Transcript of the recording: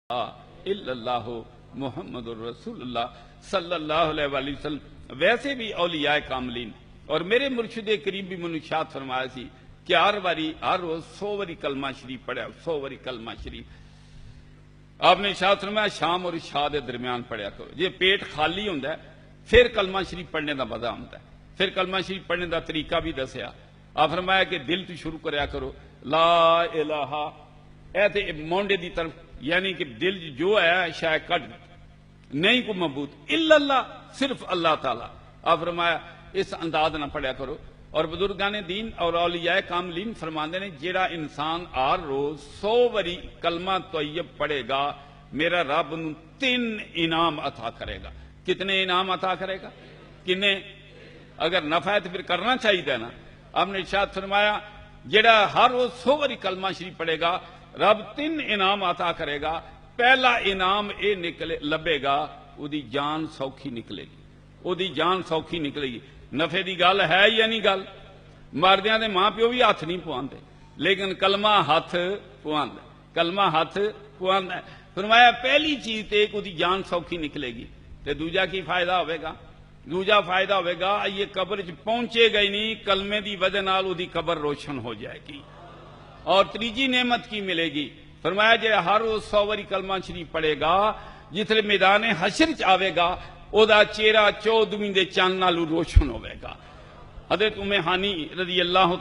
इल्लल्लाहु मुहम्मदुर रसूलुल्लाह सल्लल्लाहु अलैहि वसल्लम। वैसे भी औलियाए कामलीन और मेरे मुर्शिद करीम भी मुनशात फरमाया सी कि हर रोज 100 वारी कलमा शरीफ पढ़ा, 100 वारी कलमा शरीफ। आपने शाद फरमाया शाम और इशा के दरम्यान पढ़िया करो। जे पेट खाली होंदा है फिर कलमा शरीफ पढ़ने का मजा आता है। फिर कलमा शरीफ पढ़ने का तरीका भी दसिया। आप फरमाया कि दिल तो शुरू करया करो ला इलाहा, ऐ मोंडे की तरफ, यानी कि दिल जो है शायद कट नहीं को मबूत इल्लल्लाह, सिर्फ अल्लाह ताला। आप फरमाया इस अंदाज ना पढ़िया करो। और बुजुर्गान दीन और औलियाए कामलीन फरमाते ने जेड़ा इंसान हर रोज 100 वरी कलमा तैयब पढ़ेगा मेरा रब नूं 3 इनाम अता करेगा। कितने इनाम अता करेगा? किन्ने? अगर नफा है तो फिर करना चाहिए ना। आपने इरशाद फरमाया जेड़ा हर रोज 100 वरी कलमा शरीफ पढ़ेगा रब 3 इनाम अता करेगा। पहला इनाम ये निकले लभेगा उदी जान सौखी निकलेगी, उदी जान सौखी निकलेगी। नफे की गल है या नहीं गल? मरदियां दे मां प्यो भी हथ नहीं पवांदे लेकिन कलमा हथ पवांदा, कलमा हथ पवांदा। फरमाया पहली चीज ते उदी जान सौखी निकलेगी। ते दूजा की फायदा होगा? दूजा फायदा होगा ये कब्र च पहुंचेगा ही नहीं, कलमे की वजह नाल उदी कब्र रोशन हो जाएगी। और तीजी नेमत की मिलेगी? फरमाया जे हर रोज 100 वारी कलमा शरीफ पढ़ेगा जिसले मैदान हशर च आवेगा ओदा चेहरा 14वीं दे चंद नालू रोशन होगा। हज़रत उम्मे हानी रज़ी अल्लाह